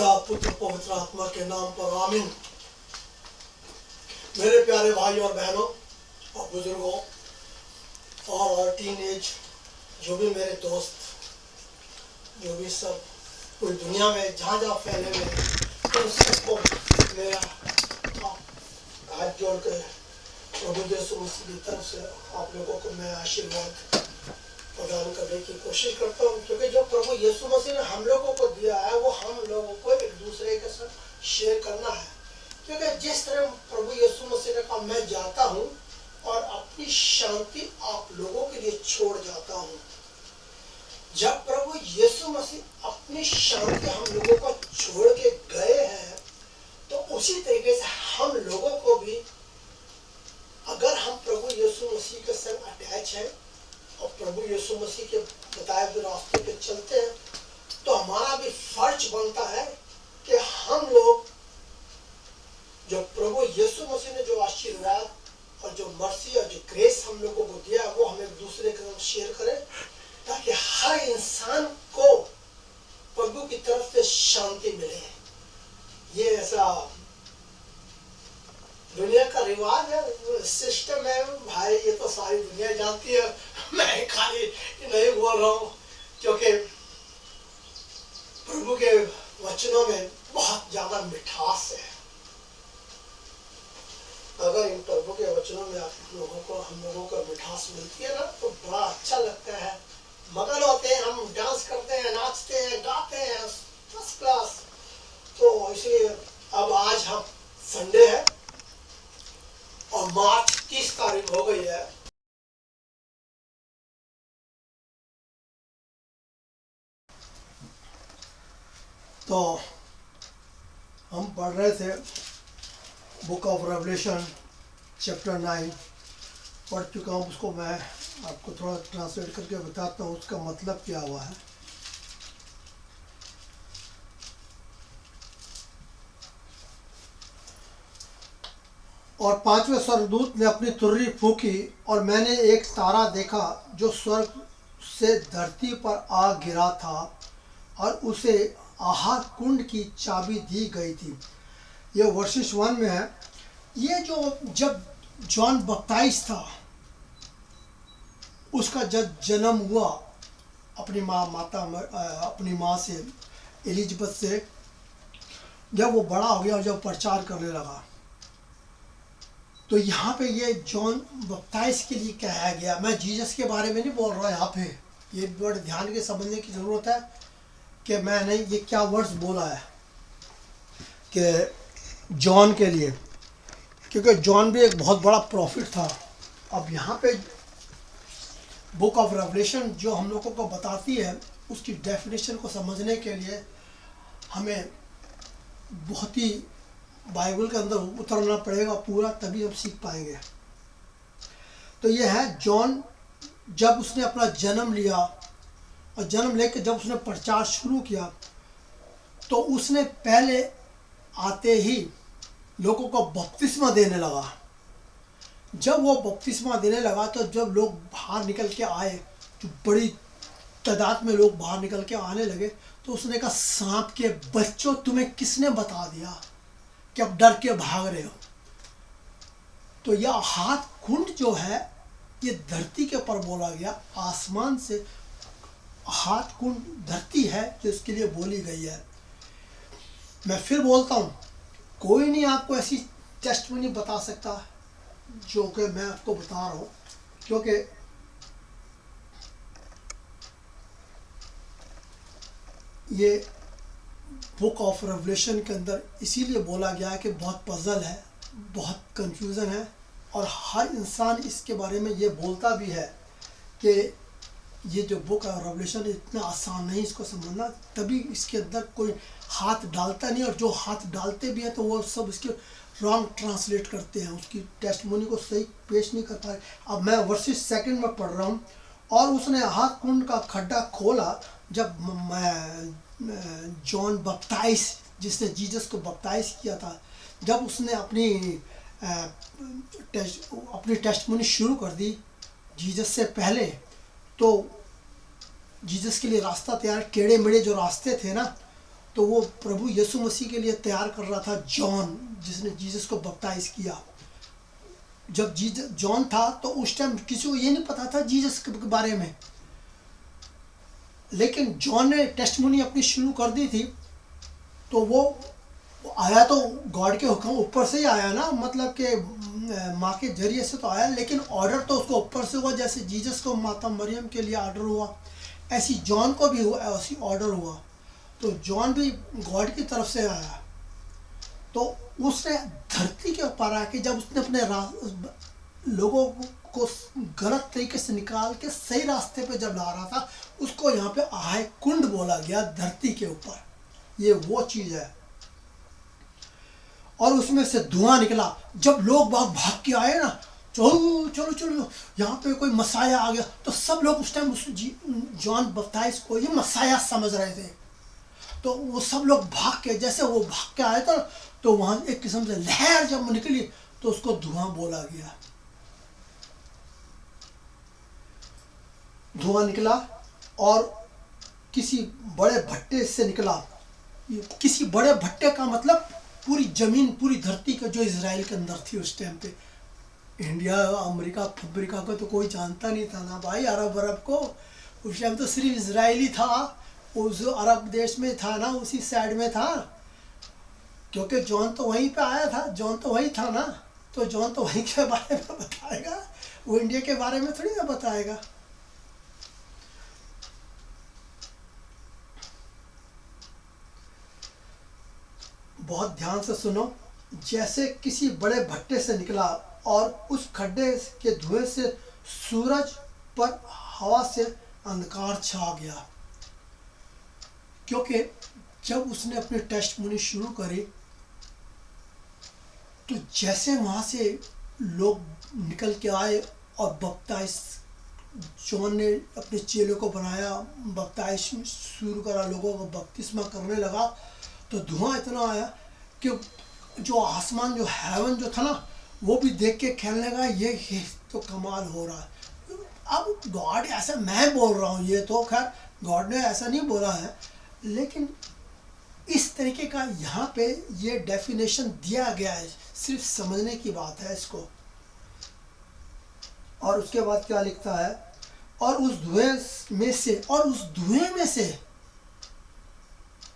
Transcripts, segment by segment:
पिता पुत्र पवित्र आत्मा के नाम पर आमीन। मेरे प्यारे भाई और बहनों और बुजुर्गों और टीनेज जो भी मेरे दोस्त जो भी सब पूरी दुनिया में जहाँ जहाँ फैले हुए हैं, उन सबको मेरा हाथ जोड़ के प्रभु यीशु मसीह की तरफ से आप लोगों को मैं आशीर्वाद प्रदान करने की कोशिश करता हूँ, क्योंकि जो प्रभु यीशु मसीह ने हम लोगों को दिया है वो हम लोगों को एक दूसरे के साथ शेयर करना है। क्योंकि जिस तरह प्रभु यीशु मसीह ने कहा मैं जाता हूँ और अपनी शांति आप लोगों के लिए छोड़ जाता हूँ। जब प्रभु यीशु मसीह अपनी शांति हम लोगों को छोड़ के गए हैं, तो उसी तरीके से हम लोगों को भी अगर हम प्रभु यीशु मसीह के संग अटैच हैं और प्रभु यीशु मसीह के बताए हुए रास्ते पे चलते हैं, तो हमारा भी फर्ज बनता है कि हम लोग जो प्रभु यीशु मसीह ने जो आशीर्वाद और जो मर्सी और जो ग्रेस हम लोगों को दिया है वो हम एक दूसरे के साथ शेयर करें, ताकि हर इंसान को प्रभु की तरफ से शांति मिले। ये ऐसा दुनिया का रिवाज है, सिस्टम है भाई, ये तो सारी दुनिया जानती है। मैं खाली नहीं बोल रहा हूँ, क्योंकि प्रभु के वचनों में बहुत ज्यादा मिठास है। अगर इन प्रभु के वचनों में आप लोगों को हम लोगों को मिठास मिलती है ना, तो बड़ा अच्छा लगता है, मगन होते हैं, हम डांस करते हैं, नाचते हैं, गाते हैं, फर्स्ट क्लास। तो इसलिए अब आज हम संडे है और मार्च 30 तारीख हो गई है। तो हम पढ़ रहे थे बुक ऑफ रेवलेशन चैप्टर 9, पढ़ चुका हूँ। उसको मैं आपको थोड़ा ट्रांसलेट करके बताता हूँ उसका मतलब क्या हुआ है। और पांचवें स्वर्गदूत ने अपनी तुरही फूंकी और मैंने एक तारा देखा जो स्वर्ग से धरती पर आ गिरा था और उसे आहार कुंड की चाबी दी गई थी। ये वर्षिश 1 में है। ये जो जब जॉन बपटाइज था उसका जब जन्म हुआ अपनी अपनी माँ से एलिजबेथ से, जब वो बड़ा हो गया और जब प्रचार करने लगा, तो यहाँ पे ये जॉन बपटाइज के लिए कहा गया। मैं जीसस के बारे में नहीं बोल रहा यहाँ पे, ये बड़े ध्यान के समझने की ज़रूरत है कि मैंने ये क्या वर्ड्स बोला है कि जॉन के लिए, क्योंकि जॉन भी एक बहुत बड़ा प्रॉफिट था। अब यहाँ पे बुक ऑफ रेवलेशन जो हम लोगों को बताती है, उसकी डेफिनेशन को समझने के लिए हमें बहुत ही बाइबल के अंदर उतरना पड़ेगा पूरा, तभी हम सीख पाएंगे। तो ये है जॉन, जब उसने अपना जन्म लिया और जन्म लेकर जब उसने प्रचार शुरू किया, तो उसने पहले आते ही लोगों को बपतिस्मा देने लगा। जब वो बपतिस्मा देने लगा तो जब लोग बाहर निकल के आए, जो बड़ी तादाद में लोग बाहर निकल के आने लगे, तो उसने कहा सांप के बच्चों, तुम्हें किसने बता दिया कि अब डर के भाग रहे हो। तो यह हाथ कुंड जो है ये धरती के ऊपर बोला गया, आसमान से हाथ कुंड धरती है जो इसके लिए बोली गई है। मैं फिर बोलता हूँ, कोई नहीं आपको ऐसी टेस्टमनी बता सकता जो कि मैं आपको बता रहा हूँ, क्योंकि ये बुक ऑफ रेवलेशन के अंदर इसीलिए बोला गया है कि बहुत पजल है, बहुत कंफ्यूजन है, और हर इंसान इसके बारे में ये बोलता भी है कि ये जो बुक ऑफ रेवलेशन इतना आसान नहीं इसको समझना, तभी इसके अंदर कोई हाथ डालता नहीं, और जो हाथ डालते भी हैं तो वो सब इसके रॉन्ग ट्रांसलेट करते हैं, उसकी टेस्टमोनी को सही पेश नहीं कर पाए। अब मैं वर्षिश 2 में पढ़ रहा हूँ। और उसने हाथ कुंड का खड्डा खोला जब जॉन बपटाइज, जिसने जीसस को बपटाइज किया था, जब उसने अपनी टेस्टमोनी शुरू कर दी जीसस से पहले, तो जीसस के लिए रास्ता तैयार, टेढ़े मेढ़े जो रास्ते थे ना तो वो प्रभु यीशु मसीह के लिए तैयार कर रहा था जॉन, जिसने जीसस को बपटाइज किया। जब जॉन था तो उस टाइम किसी को ये नहीं पता था जीसस के बारे में, लेकिन जॉन ने टेस्टिमनी अपनी शुरू कर दी थी। तो वो आया तो गॉड के हुक्म ऊपर से ही आया ना, मतलब कि माँ के जरिए से तो आया, लेकिन ऑर्डर तो उसको ऊपर से हुआ। जैसे जीसस को माता मरियम के लिए ऑर्डर हुआ, ऐसी जॉन को भी हुआ, ऐसी ऑर्डर हुआ। तो जॉन भी गॉड की तरफ से आया। तो उसने धरती के ऊपर आके जब उसने अपने लोगों को गलत तरीके से निकाल के सही रास्ते पे जब ला रहा था, उसको यहाँ पे आहाय कुंड बोला गया धरती के ऊपर। ये वो चीज़ है। और उसमें से धुआं निकला। जब लोग भाग के आए ना, चलो चलो चलो यहाँ पे कोई मसाया आ गया, तो सब लोग उस टाइम उस जॉन बपटाइज को ये मसाया समझ रहे थे। तो वो सब लोग भाग के, जैसे वो भाग के आए तो वहाँ एक किस्म से लहर जब निकली तो उसको धुआं बोला गया। धुआं निकला और किसी बड़े भट्टे से निकला। किसी बड़े भट्टे का मतलब पूरी जमीन, पूरी धरती का जो इजराइल के अंदर थी उस टाइम पे। इंडिया अमेरिका को तो कोई जानता नहीं था ना भाई, अरब को। उस टाइम तो सिर्फ इजराइल ही था, उस अरब देश में था ना, उसी साइड में था, क्योंकि जॉन तो वहीं पे आया था, जॉन तो वहीं था ना। तो जॉन तो वहीं के बारे में बताएगा, वो इंडिया के बारे में थोड़ी ना बताएगा। बहुत ध्यान से सुनो। जैसे किसी बड़े भट्टे से निकला और उस खड्डे के धुएं से सूरज पर हवा से अंधकार छा गया। क्योंकि जब उसने अपनी टेस्टिमनी शुरू करी तो जैसे वहाँ से लोग निकल के आए और बपटाइज, जॉन ने अपने चेलों को बनाया, बपटाइज शुरू करा, लोगों को बपतिस्मा करने लगा। तो धुआं इतना आया कि जो आसमान, जो हेवन जो था ना, वो भी देख के कहने लगा ये तो कमाल हो रहा है। अब गॉड ऐसा मैं बोल रहा हूँ, ये तो खैर गॉड ने ऐसा नहीं बोला है, लेकिन इस तरीके का यहाँ पे ये डेफिनेशन दिया गया है, सिर्फ समझने की बात है इसको। और उसके बाद क्या लिखता है, और उस धुएं में से, और उस धुएं में से,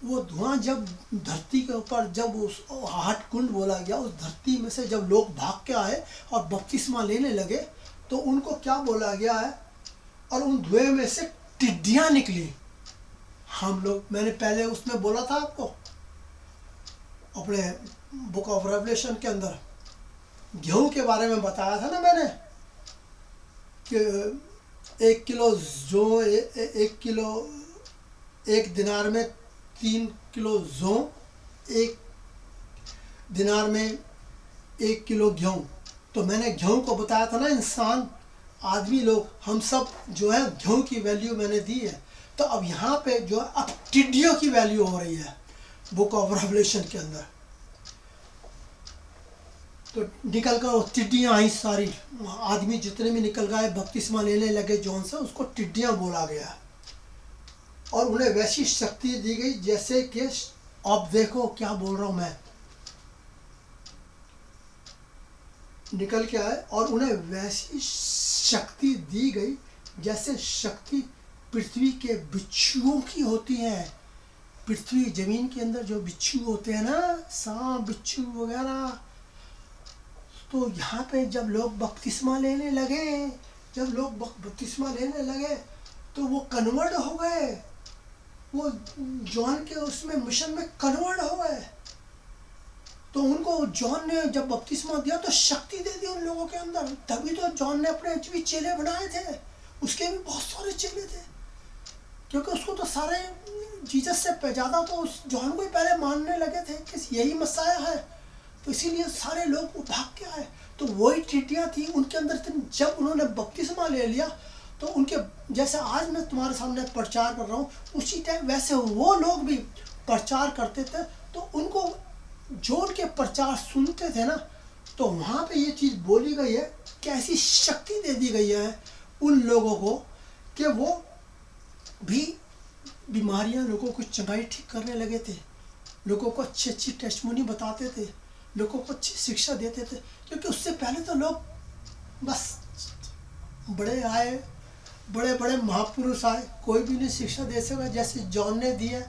वो धुआं जब धरती के ऊपर, जब उस हाट कुंड बोला गया, उस धरती में से जब लोग भाग के आए और बपतिस्मा लेने लगे तो उनको क्या बोला गया है, और उन धुएं में से टिड्डियाँ निकली। हम लोग, मैंने पहले उसमें बोला था आपको अपने बुक ऑफ रेवलेशन के अंदर, गेहूं के बारे में बताया था ना मैंने कि 1 किलो जो 1 किलो, 1 दिनार में 3 किलो जौ, 1 दिनार में 1 किलो गेहूं। तो मैंने गेहूं को बताया था ना, इंसान, आदमी लोग, हम सब जो है गेहूं की वैल्यू मैंने दी है। तो अब यहाँ पे जो है अब टिड्डियों की वैल्यू हो रही है बुक ऑफ रेवलेशन के अंदर। तो निकल कर टिड्डियाँ आई सारी, आदमी जितने भी निकल गए बपतिस्मा लेने लगे जॉन से, उसको टिड्डियाँ बोला गया। और उन्हें वैसी शक्ति दी गई जैसे कि, अब देखो क्या बोल रहा हूँ मैं, निकल के आए, और उन्हें वैसी शक्ति दी गई जैसे शक्ति पृथ्वी के बिच्छुओं की होती है। पृथ्वी, जमीन के अंदर जो बिच्छू होते हैं ना, सांप, बिच्छू वगैरह, तो यहाँ पे जब लोग बपतिस्मा लेने लगे, तो वो कन्वर्ट हो गए, वो जॉन के उसमें मिशन में कन्वर्ट हो गए। तो उनको जॉन ने जब बपतिस्मा दिया तो शक्ति दे दी उन लोगों के अंदर। तभी तो जॉन ने अपने भी चेले बनाए थे, उसके भी बहुत सारे चेले थे, क्योंकि उसको तो सारे जीसस से ज़्यादा तो उस जॉन को ही पहले मानने लगे थे कि यही मसाया है। तो इसीलिए सारे लोग भाग के आए। तो वही टिड्डियाँ थी उनके अंदर थी। जब उन्होंने बपतिस्मा ले लिया तो उनके, जैसे आज मैं तुम्हारे सामने प्रचार कर रहा हूँ, उसी टाइम वैसे वो लोग भी प्रचार करते थे। तो उनको जो उनके प्रचार सुनते थे ना, तो वहाँ पे ये चीज़ बोली गई है कि ऐसी शक्ति दे दी गई है उन लोगों को कि वो भी बीमारियां, लोगों को चंगाई ठीक करने लगे थे, लोगों को अच्छी अच्छी टेस्टमोनी बताते थे, लोगों को अच्छी शिक्षा देते थे। क्योंकि उससे पहले तो लोग बस बड़े आए, बड़े बड़े महापुरुष आए, कोई भी नहीं शिक्षा दे सका जैसे जॉन ने दिया।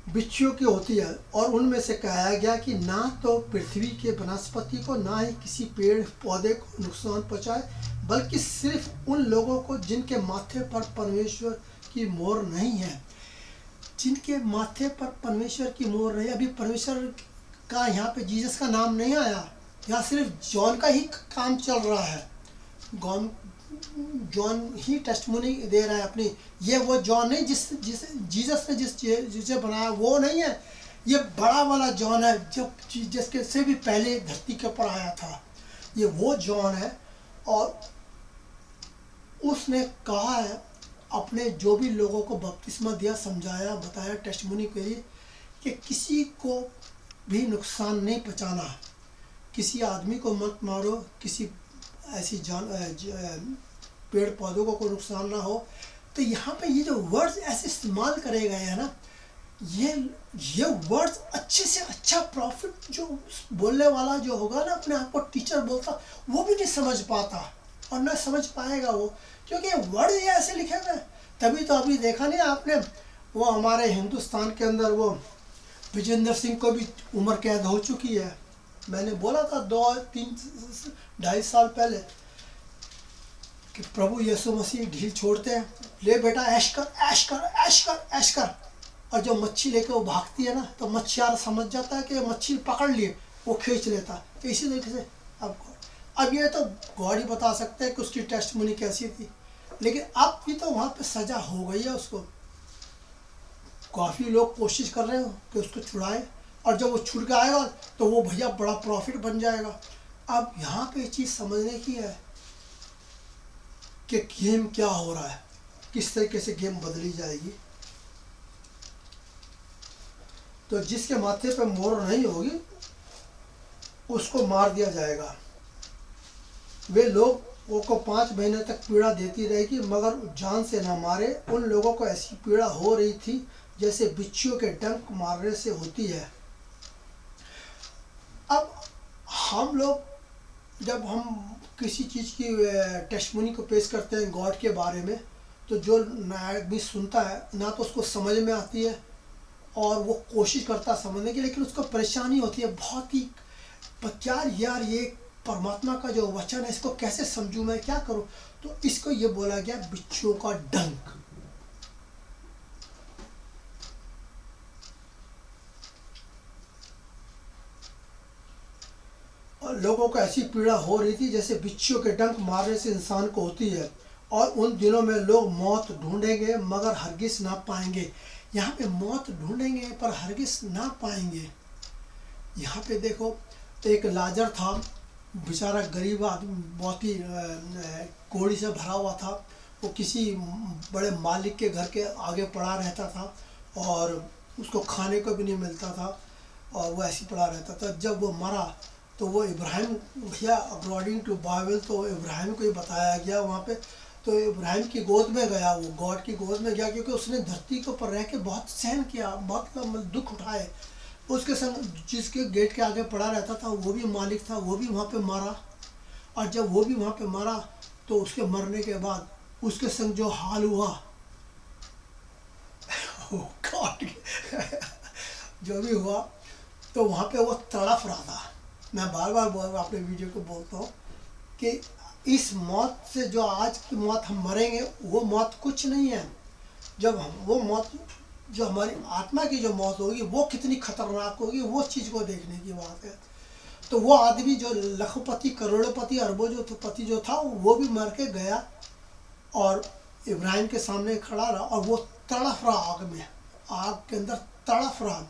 बिच्छुओं की होती है, और उनमें से कहा गया कि ना तो पृथ्वी के वनस्पति को, ना ही किसी पेड़ पौधे को नुकसान पहुंचाए, बल्कि सिर्फ उन लोगों को जिनके माथे पर परमेश्वर की मोहर नहीं है। जिनके माथे पर परमेश्वर की मोहर नहीं। अभी परमेश्वर का यहाँ पे जीसस का नाम नहीं आया, यहाँ सिर्फ जॉन का ही काम चल रहा है। जॉन ही टेस्टमोनी दे रहा है अपनी। ये वो जॉन नहीं जिस जीसस ने जिसे बनाया, वो नहीं है। ये बड़ा वाला जॉन है, जब जिसके से भी पहले धरती के ऊपर आया था। ये वो जॉन है, और उसने कहा है अपने जो भी लोगों को बपतिस्मा दिया, समझाया, बताया टेस्टमोनी के लिए कि किसी को भी नुकसान नहीं पहुंचाना, किसी आदमी को मत मारो, किसी ऐसी पेड़ पौधों को कोई नुकसान ना हो। तो यहाँ पे ये जो वर्ड्स ऐसे इस्तेमाल करे गए हैं ना, ये वर्ड्स अच्छे से अच्छा प्रॉफिट जो बोलने वाला जो होगा ना, अपने आप को टीचर बोलता, वो भी नहीं समझ पाता और ना समझ पाएगा वो, क्योंकि वर्ड ये ऐसे लिखे हुए। तभी तो अभी देखा नहीं आपने, वो हमारे हिंदुस्तान के अंदर वो विजेंद्र सिंह को भी उम्र कैद हो चुकी है। मैंने बोला था 2-3-2.5 साल पहले कि प्रभु यीशु मसीह ढील छोड़ते हैं, ले बेटा ऐश कर ऐश कर ऐश कर ऐश कर, और जो मच्छी लेके वो भागती है ना, तो मच्छियार समझ जाता है कि मच्छी पकड़ लिए, वो खींच लेता। तो इसी तरीके से अब ये तो गॉड ही बता सकते हैं कि उसकी टेस्टमोनी कैसी थी। लेकिन अब भी तो वहाँ पे सज़ा हो गई है उसको। काफ़ी लोग कोशिश कर रहे हो कि उसको छुड़ाएं, और जब वो छुट जाएगा तो वो भैया बड़ा प्रॉफिट बन जाएगा। अब यहाँ पे चीज़ समझने की है कि गेम क्या हो रहा है, किस तरीके से गेम बदली जाएगी। तो जिसके माथे पे मोहर नहीं होगी उसको मार दिया जाएगा। वे लोगों को 5 महीने तक पीड़ा देती रहेगी, मगर जान से न मारे। उन लोगों को ऐसी पीड़ा हो रही थी जैसे बिच्छुओं के डंक मारने से होती है। अब हम लोग जब हम किसी चीज़ की टेस्टमोनी को पेश करते हैं गॉड के बारे में, तो जो नायक भी सुनता है ना तो उसको समझ में आती है, और वो कोशिश करता है समझने की, लेकिन उसको परेशानी होती है बहुत ही, यार ये परमात्मा का जो वचन है इसको कैसे समझूं, मैं क्या करूं। तो इसको ये बोला गया बिच्छुओं का डंक। और लोगों को ऐसी पीड़ा हो रही थी जैसे बिच्छुओं के डंक मारने से इंसान को होती है, और उन दिनों में लोग मौत ढूंढेंगे मगर हरगिज ना पाएंगे। यहाँ पे मौत ढूंढेंगे पर हरगिज ना पाएंगे। यहाँ पे देखो, एक लाजर था, बेचारा गरीब आदमी, बहुत ही कोड़ी से भरा हुआ था। वो किसी बड़े मालिक के घर के आगे पड़ा रहता था, और उसको खाने को भी नहीं मिलता था, और वो ऐसे पड़ा रहता था। जब वो मरा तो वो इब्राहिम, भैया अकॉर्डिंग टू बाइबल तो इब्राहिम को ही बताया गया वहाँ पे। तो इब्राहिम की गोद में गया, वो गॉड की गोद में गया, क्योंकि उसने धरती के ऊपर रह के बहुत सहन किया, बहुत दुख उठाए। उसके संग जिसके गेट के आगे पड़ा रहता था वो भी मालिक था, वो भी वहाँ पे मारा। और जब वो भी वहाँ पे मारा तो उसके मरने के बाद उसके संग जो हाल हुआ जो भी हुआ, तो वहाँ पे वो तड़प रहा था। मैं बार बार अपने वीडियो को बोलता हूँ कि इस मौत से, जो आज की मौत हम मरेंगे, वो मौत कुछ नहीं है। जब हम वो मौत, जो हमारी आत्मा की जो मौत होगी, वो कितनी खतरनाक होगी, वो चीज़ को देखने की बात है। तो वो आदमी जो लखपति, करोड़पति, अरबों जो पति जो था, वो भी मर के गया और इब्राहिम के सामने खड़ा रहा, और वो तड़फ रहा आग में, आग के अंदर तड़फ रहा।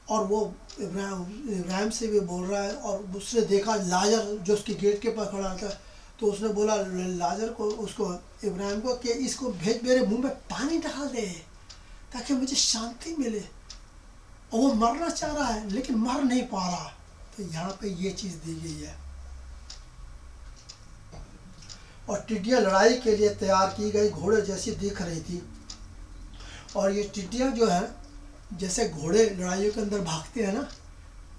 और वो इब्राहिम से भी बोल रहा है, और उसने देखा लाजर जो उसके गेट के पास खड़ा था, तो उसने बोला लाजर को, उसको इब्राहिम को, कि इसको भेज, मेरे मुंह में पानी डाल दे ताकि मुझे शांति मिले। और वो मरना चाह रहा है लेकिन मर नहीं पा रहा। तो यहाँ पे ये चीज़ दी गई है। और टिड्डियाँ लड़ाई के लिए तैयार की गई घोड़े जैसी दिख रही थी। और ये टिड्डियाँ जो है जैसे घोड़े लड़ाइयों के अंदर भागते हैं ना,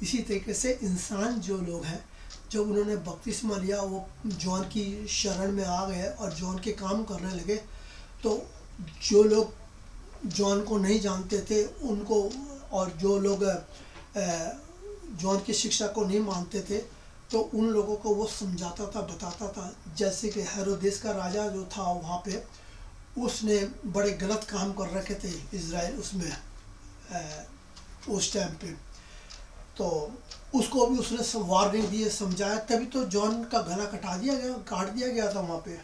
इसी तरीके से इंसान जो लोग हैं, जब उन्होंने बपतिस्मा लिया, वो जॉन की शरण में आ गए और जॉन के काम करने लगे, तो जो लोग जॉन को नहीं जानते थे उनको, और जो लोग जॉन की शिक्षा को नहीं मानते थे, तो उन लोगों को वो समझाता था, बताता था। जैसे कि हेरोदेस का राजा जो था वहाँ पे, उसने बड़े गलत काम कर रखे थे इज़राइल उसमें उस टाइम पे, तो उसको भी उसने वार्निंग दी, समझाया, तभी तो जॉन का गला काट दिया गया था वहाँ पे।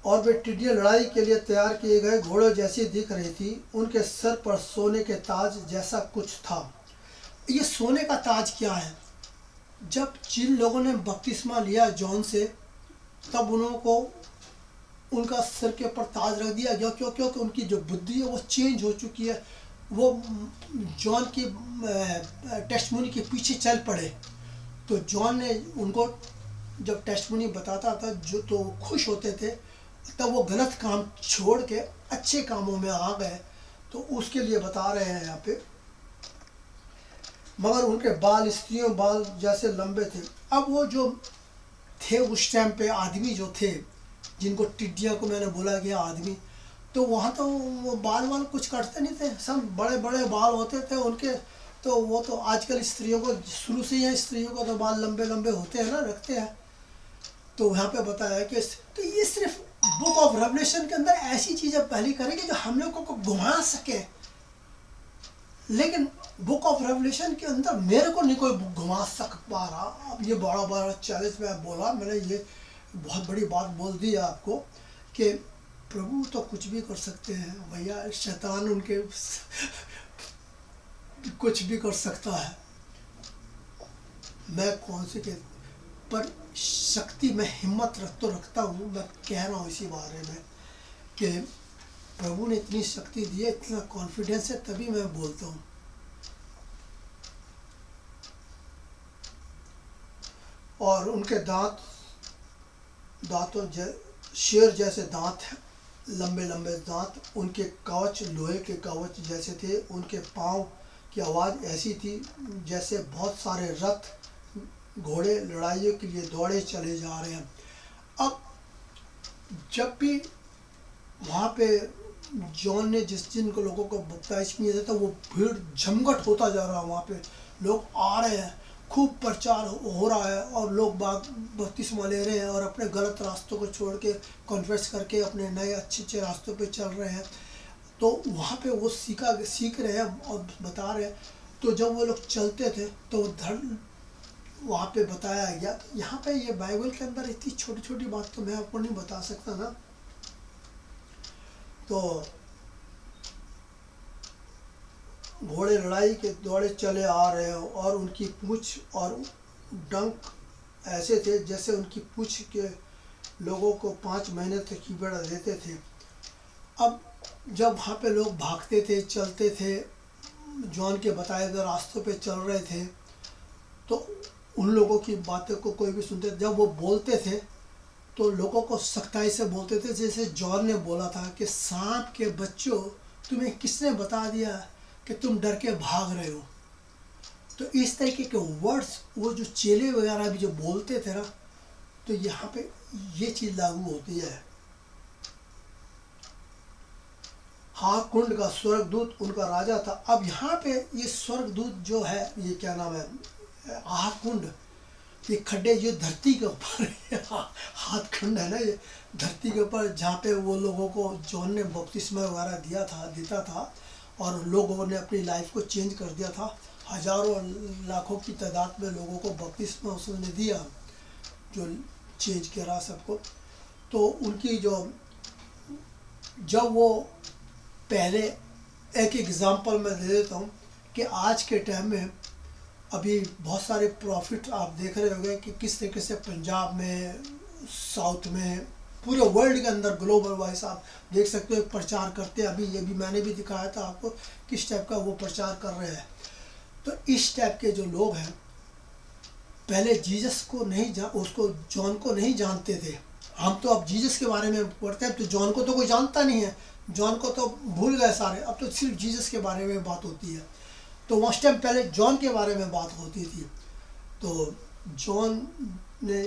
और वे टिड्डियाँ लड़ाई के लिए तैयार किए गए घोड़ों जैसी दिख रही थी, उनके सर पर सोने के ताज जैसा कुछ था। ये सोने का ताज क्या है? जब जिन लोगों ने बपतिस्मा लिया जॉन से, तब उनको उनका सर के ऊपर ताज रख दिया गया, क्योंकि उनकी जो बुद्धि है वो चेंज हो चुकी है। वो जॉन की टेस्टमोनी के पीछे चल पड़े, तो जॉन ने उनको जब टेस्टमोनी बताता था जो, तो खुश होते थे, तब वो गलत काम छोड़ के अच्छे कामों में आ गए। तो उसके लिए बता रहे हैं यहाँ पे। मगर उनके बाल स्त्रियों बाल जैसे लंबे थे। अब वो जो थे उस टाइम पे आदमी जो थे, जिनको टिड्डियाँ को मैंने बोला गया आदमी, तो वहाँ तो वो बाल कुछ कटते नहीं थे, सब बड़े बड़े बाल होते थे उनके। तो वो तो आजकल स्त्रियों को शुरू से ही स्त्रियों को तो बाल लंबे लंबे होते हैं ना, रखते हैं। तो यहाँ पे बताया है कि तो ये सिर्फ बुक ऑफ रेवलेशन के अंदर ऐसी चीज़ें पहली करेंगे जो हम लोगों को घुमा सके, लेकिन बुक ऑफ रेवलेशन के अंदर मेरे को नहीं कोई घुमा सक पा रहा। अब ये बड़ा बड़ा चैलेंज में बोला मैंने, ये बहुत बड़ी बात बोल दी है आपको कि प्रभु तो कुछ भी कर सकते हैं भैया, शैतान उनके कुछ भी कर सकता है। मैं कौन से के पर शक्ति में हिम्मत रखता हूँ। मैं कह रहा हूँ इसी बारे में कि प्रभु ने इतनी शक्ति दी है, इतना कॉन्फिडेंस है, तभी मैं बोलता हूँ। और उनके दांतों शेर जैसे दांत हैं, लंबे लंबे दांत। उनके कवच लोहे के कवच जैसे थे। उनके पाँव की आवाज़ ऐसी थी जैसे बहुत सारे रथ घोड़े लड़ाइयों के लिए दौड़े चले जा रहे हैं। अब जब भी वहाँ पे जॉन ने जिन को लोगों को बपतिस्मा किया था, वो भीड़ जमघट होता जा रहा है। वहाँ पे लोग आ रहे हैं, खूब प्रचार हो रहा है, और लोग बपतिस्मा ले रहे हैं और अपने गलत रास्तों को छोड़ के कन्वर्स करके अपने नए अच्छे रास्तों पे चल रहे हैं। तो वहाँ पे वो सीख रहे हैं और बता रहे हैं। तो जब वो लोग चलते थे तो वहाँ पे बताया गया। यहाँ पे ये बाइबल के अंदर इतनी छोटी छोटी बात तो मैं आपको नहीं बता सकता ना। तो घोड़े लड़ाई के दौड़े चले आ रहे हैं, और उनकी पूंछ और डंक ऐसे थे जैसे उनकी पूंछ के लोगों को 5 महीने तक की बेड़ा देते थे। अब जब वहाँ पे लोग भागते थे, चलते थे, जॉन के बताए गए रास्तों पे चल रहे थे, तो उन लोगों की बातों को कोई भी सुनते। जब वो बोलते थे तो लोगों को सख्ताई से बोलते थे, जैसे जॉन ने बोला था कि सांप के बच्चों, तुम्हें किसने बता दिया कि तुम डर के भाग रहे हो। तो इस तरीके के वर्ड्स वो जो चेले वगैरह भी जो बोलते थे ना, तो यहाँ पे ये चीज़ लागू होती है। हाकुंड का स्वर्गदूत उनका राजा था। अब यहाँ पे ये स्वर्गदूत जो है, ये क्या नाम है, हाकुंड, ये खड्डे जो धरती के ऊपर हाथखंड है ना, ये धरती के ऊपर, जहाँ पे वो लोगों को जॉन ने बपतिस्मा वगैरह देता था, और लोगों ने अपनी लाइफ को चेंज कर दिया था। हजारों लाखों की तादाद में लोगों को बपतिस्मा उसने दिया, जो चेंज करा सबको। तो उनकी जो, जब वो पहले एक एग्ज़ाम्पल मैं दे देता हूँ कि आज के टाइम में अभी बहुत सारे प्रॉफिट आप देख रहे होंगे कि किस तरीके से पंजाब में, साउथ में, पूरे वर्ल्ड के अंदर ग्लोबल वाइज आप देख सकते हो प्रचार करते हैं। अभी ये भी मैंने भी दिखाया था आपको किस टाइप का वो प्रचार कर रहे हैं। तो इस टाइप के जो लोग हैं, पहले जीसस को नहीं उसको जॉन को नहीं जानते थे। हम तो अब जीसस के बारे में पढ़ते हैं, तो जॉन को तो कोई जानता नहीं है, जॉन को तो भूल गए सारे, अब तो सिर्फ जीसस के बारे में बात होती है। तो उस टाइम पहले जॉन के बारे में बात होती थी। तो जॉन ने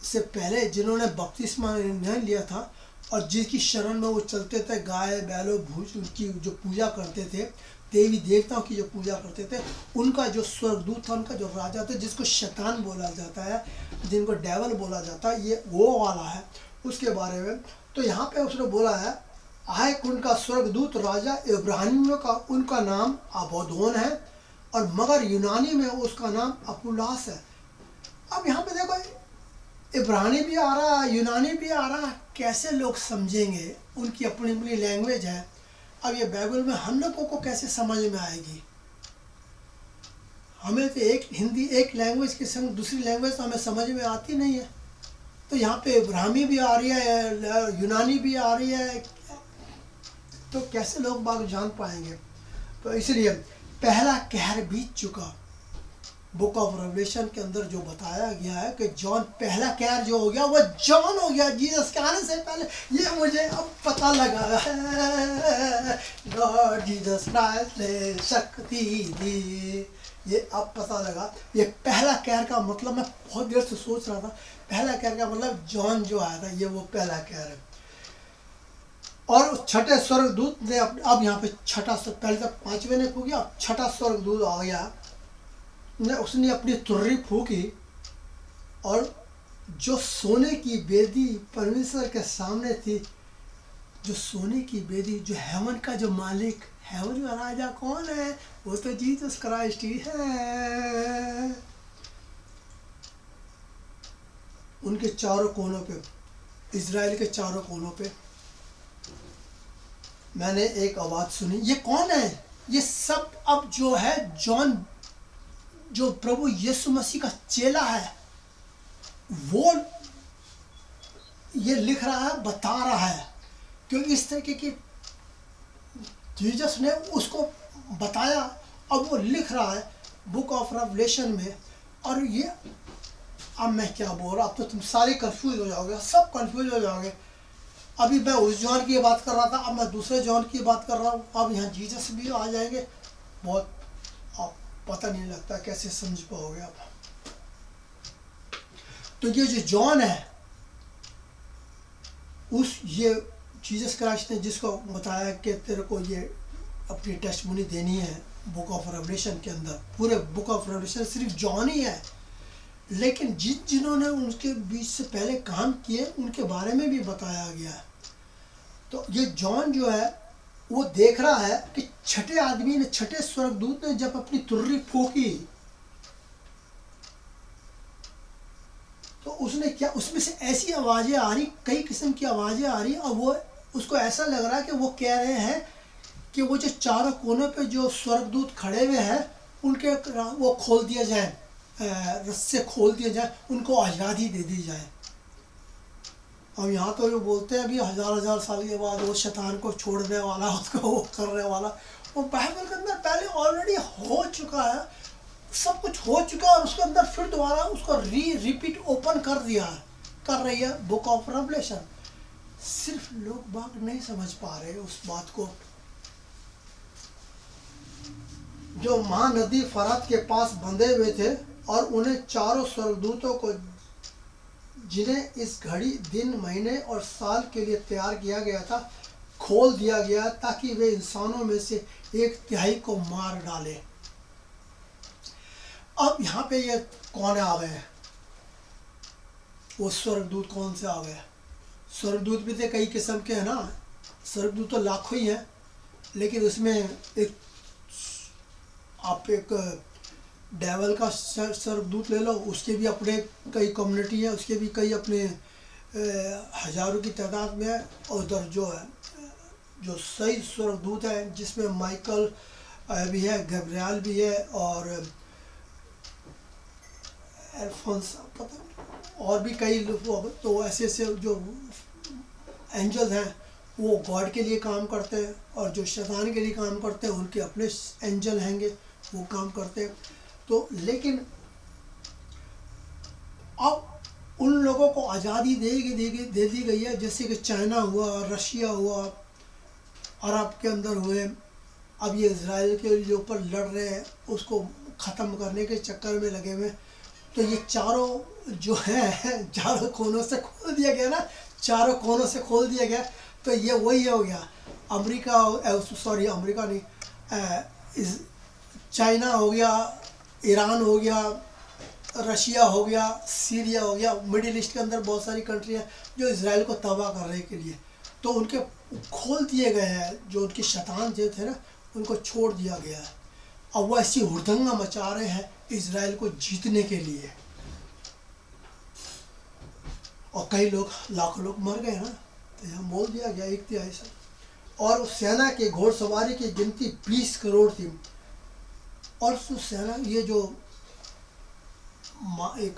से पहले जिन्होंने बपतिस्मा नहीं लिया था और जिसकी शरण में वो चलते थे, गाय बैलों भूज उनकी जो पूजा करते थे, देवी देवताओं की जो पूजा करते थे, उनका जो स्वर्गदूत था, उनका जो राजा था, जिसको शैतान बोला जाता है, जिनको डेवल बोला जाता है, ये वो वाला है उसके बारे में। तो यहाँ पे उसने बोला है, आए उनका स्वर्गदूत राजा इब्रानियों का उनका नाम अबोदोन है, और मगर यूनानी में उसका नाम अपुलास है। अब यहाँ पे देखो, इब्रानी भी आ रहा है, यूनानी भी आ रहा है, कैसे लोग समझेंगे? उनकी अपनी अपनी लैंग्वेज है। अब ये बाइबल में हम लोगों को कैसे समझ में आएगी? हमें तो एक हिंदी एक लैंग्वेज के संग दूसरी लैंग्वेज तो हमें समझ में आती नहीं है। तो यहाँ पे इब्रानी भी आ रही है, यूनानी भी आ रही है, तो कैसे लोग बाग जान पाएंगे? तो इसलिए पहला कहर बीत चुका। बुक ऑफ रेवलेशन के अंदर जो बताया गया है कि जॉन, पहला कहर जो हो गया वो जॉन हो गया जीसस के आने से पहले। ये मुझे अब पता लगा है, लॉर्ड जीसस क्राइस्ट ने शक्ति दी, ये अब पता लगा। ये पहला कहर का मतलब, मैं बहुत देर से सोच रहा था, पहला कहर का मतलब जॉन जो आया था, ये वो पहला कहर है। और छठे स्वर्गदूत ने अब यहाँ पे छठा, पहले तक पांचवें ने फूकी, अब छठा स्वर्गदूत आ गया, उसने अपनी तुर्री फूकी, और जो सोने की बेदी परमेश्वर के सामने थी, जो सोने की बेदी, जो हेवन का जो मालिक, हेवन का राजा कौन है? वो तो जीसस क्राइस्ट ही है। उनके चारों कोनों पे, इजराइल के चारों कोनों पे मैंने एक आवाज सुनी। ये कौन है? ये सब अब जो है जॉन, जो प्रभु यीशु मसीह का चेला है, वो ये लिख रहा है, बता रहा है, क्योंकि इस तरीके की जीसस ने उसको बताया, अब वो लिख रहा है बुक ऑफ रेवलेशन में। और ये अब मैं क्या बोल रहा, अब तो तुम सारे कंफ्यूज हो जाओगे, सब कंफ्यूज हो जाओगे। अभी मैं उस जॉन की बात कर रहा था, अब मैं दूसरे जॉन की बात कर रहा हूँ, अब यहाँ जीसस भी आ जाएंगे। बहुत आप पता नहीं लगता कैसे समझ पाओगे आप। तो ये जो जॉन है, ये जीसस क्राइस्ट ने जिसको बताया कि तेरे को ये अपनी टेस्टिमनी देनी है बुक ऑफ रेवलेशन के अंदर, पूरे बुक ऑफ रेवलेशन सिर्फ जॉन ही है, लेकिन जिन्होंने उनके बीच से पहले काम किए उनके बारे में भी बताया गया है। तो ये जॉन जो है वो देख रहा है कि छठे आदमी ने, छठे स्वर्गदूत ने जब अपनी तुर्री फूकी, तो उसने क्या, उसमें से ऐसी आवाजें आ रही, कई किस्म की आवाजें आ रही, और वो उसको ऐसा लग रहा है कि वो कह रहे हैं कि वो जो चारों कोनों पे जो स्वर्गदूत खड़े हुए हैं, उनके वो खोल दिया जाए, रस्से खोल दिए जाए, उनको आज़ादी दे दी जाए। अब यहाँ तो ये बोलते हैं अभी हजार साल के बाद वो शैतान को छोड़ने वाला, उसको वो करने वाला, वो बाइबल के अंदर पहले ऑलरेडी हो चुका है, सब कुछ हो चुका है, और उसके अंदर फिर दोबारा उसको रिपीट ओपन कर दिया है, कर रही है बुक ऑफ रेवलेशन। सिर्फ लोग बाग नहीं समझ पा रहे उस बात को। जो महानदी फरात के पास बंधे हुए थे, और उन्हें चारों स्वर्गदूतों को, जिन्हें इस घड़ी दिन महीने और साल के लिए तैयार किया गया था, खोल दिया गया ताकि वे इंसानों में से 1/3 को मार डाले। अब यहाँ पे ये कौन आ गए? वो स्वर्गदूत कौन से आ गए? स्वर्गदूत भी तो कई किस्म के हैं ना, स्वर्गदूत तो लाखों ही हैं, लेकिन उसमें एक, आप एक डेवल का स्वर्गदूत ले लो, उसके भी अपने कई कम्युनिटी है, उसके भी कई अपने हजारों की तादाद में है। और उधर जो है, जो सही स्वर्गदूत है, जिसमें माइकल भी है, गब्रियल भी है, और एल्फोंस, पता, और भी कई लोग। तो ऐसे ऐसे जो एंजल्स हैं वो गॉड के लिए काम करते हैं, और जो शैतान के लिए काम करते हैं उनके अपने एंजल हैंगे, वो काम करते हैं। तो लेकिन अब उन लोगों को आज़ादी दे दी गई है, जैसे कि चाइना हुआ, रशिया हुआ, अरब के अंदर हुए। अब ये इज़राइल के ऊपर लड़ रहे हैं, उसको ख़त्म करने के चक्कर में लगे हुए। तो ये चारों जो है चारों कोनों से खोल दिया गया ना, चारों कोनों से खोल दिया गया। तो ये वही हो गया, अमेरिका, सॉरी अमेरिका नहीं, चाइना हो गया, ईरान हो गया, रशिया हो गया, सीरिया हो गया। मिडिल ईस्ट के अंदर बहुत सारी कंट्री हैं जो इज़राइल को तबाह करने के लिए, तो उनके खोल दिए गए हैं। जो उनके शैतान जो थे ना, उनको छोड़ दिया गया है। अब वो ऐसी हुड़दंगा मचा रहे हैं इज़राइल को जीतने के लिए, और कई लोग, लाखों लोग मर गए ना। तो यहाँ बोल दिया गया 1/3 से। और उस सेना के घोड़सवारी की गिनती 20 करोड़ थी। और उस सेना, ये जो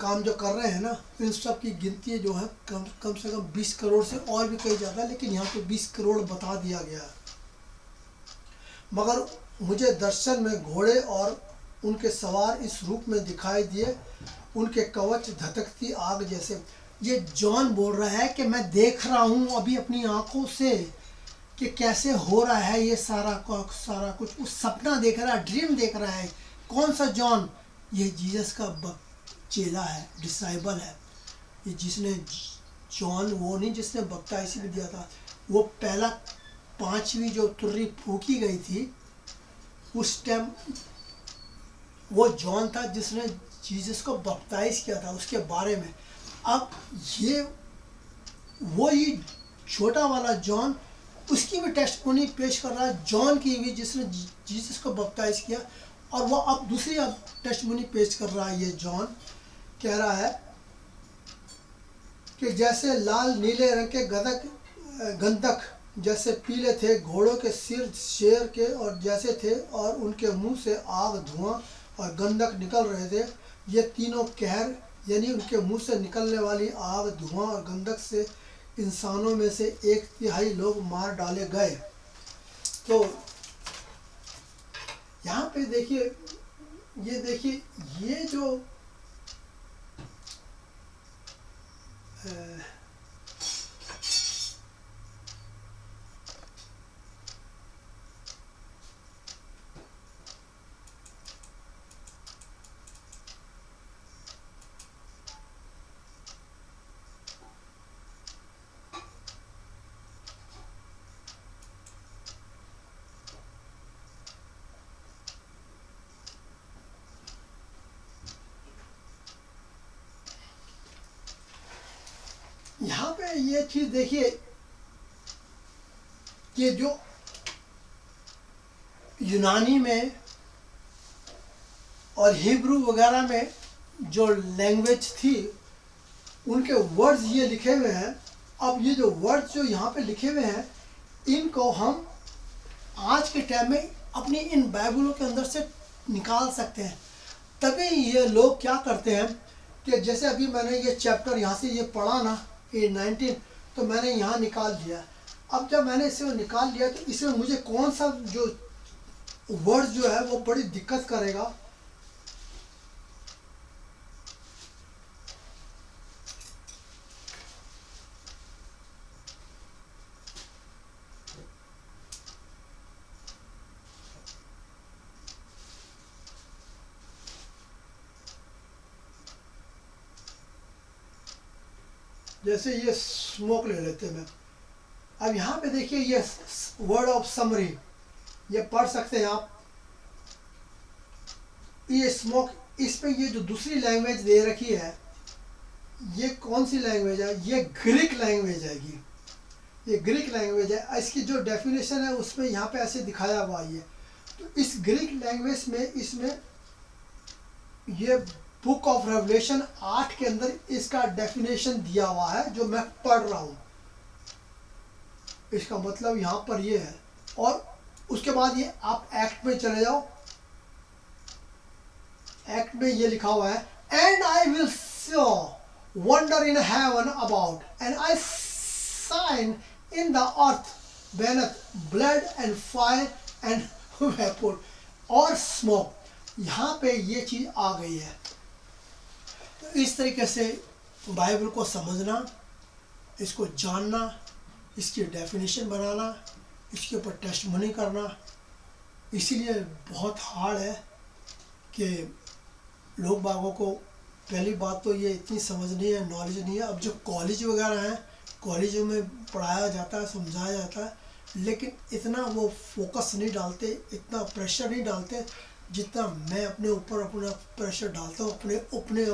काम जो कर रहे हैं ना, इन सब की गिनती जो है कम से कम 20 करोड़ से और भी कई ज़्यादा, लेकिन यहाँ पे 20 करोड़ बता दिया गया है। मगर मुझे दर्शन में घोड़े और उनके सवार इस रूप में दिखाई दिए, उनके कवच धधकती आग जैसे। ये जॉन बोल रहा है कि मैं देख रहा हूँ अभी अपनी आंखों से कि कैसे हो रहा है ये सारा कुछ। उस सपना देख रहा है, ड्रीम देख रहा है। कौन सा जॉन? ये जीसस का चेला है, डिसाइबल है। ये जिसने, जॉन वो नहीं जिसने बपतिस्मा भी दिया था, वो पहला 5वीं जो तुर्री फूकी गई थी उस टाइम वो जॉन था जिसने जीसस को बपतिस्मा किया था, उसके बारे में। अब ये वही छोटा वाला जॉन, उसकी भी टेस्टिमोनी पेश कर रहा है, जॉन की भी जिसने जीसस को बपतिस्मा किया। और वो अब दूसरी टेस्टिमोनी पेश कर रहा है। ये जॉन कह रहा है कि जैसे लाल नीले रंग के गंधक जैसे पीले थे, घोड़ों के सिर शेर के और जैसे थे, और उनके मुंह से आग, धुआं और गंधक निकल रहे थे। ये तीनों कहर, यानी उनके मुंह से निकलने वाली आग, धुआं और गंधक से इंसानों में से 1/3 लोग मार डाले गए। तो यहाँ पे देखिए, ये जो यहाँ पे ये चीज देखिए कि जो यूनानी में और हिब्रू वगैरह में जो लैंग्वेज थी, उनके वर्ड्स ये लिखे हुए हैं। अब ये जो वर्ड्स जो यहाँ पे लिखे हुए हैं, इनको हम आज के टाइम में अपनी इन बाइबलों के अंदर से निकाल सकते हैं। तभी ये लोग क्या करते हैं कि जैसे अभी मैंने ये चैप्टर यहाँ से ये पढ़ा ना, ये 19, तो मैंने यहाँ निकाल दिया। अब जब मैंने इसे निकाल लिया तो इसमें मुझे कौन सा जो वर्ड जो है वो बड़ी दिक्कत करेगा। जैसे ये स्मोक ले लेते हैं। अब यहाँ पे देखिए ये वर्ड ऑफ समरी, ये पढ़ सकते हैं आप। ये स्मोक, इस पे ये जो दूसरी लैंग्वेज दे रखी है, ये कौन सी लैंग्वेज है? ये ग्रीक लैंग्वेज है। ये ग्रीक लैंग्वेज है। इसकी जो डेफिनेशन है उसमें यहाँ पे ऐसे दिखाया हुआ है। तो इस ग्रीक लैंग्वेज में, इसमें ये बुक ऑफ रेवलेशन 8 के अंदर इसका डेफिनेशन दिया हुआ है जो मैं पढ़ रहा हूँ। इसका मतलब यहाँ पर ये है। और उसके बाद ये आप एक्ट में चले जाओ। एक्ट में ये लिखा हुआ है, and I will saw wonder in heaven about and I sign in the earth beneath blood and fire and vapour और स्मोक। यहाँ पे ये चीज आ गई है। तो इस तरीके से बाइबल को समझना, इसको जानना, इसकी डेफिनेशन बनाना, इसके ऊपर टेस्टमनी करना, इसीलिए बहुत हार्ड है कि लोग बागों को पहली बात तो ये इतनी समझ नहीं है, नॉलेज नहीं है। अब जो कॉलेज वगैरह हैं, कॉलेजों में पढ़ाया जाता है, समझाया जाता है, लेकिन इतना वो फोकस नहीं डालते, इतना प्रेशर नहीं डालते जितना मैं अपने ऊपर अपना प्रेशर डालता हूँ, अपने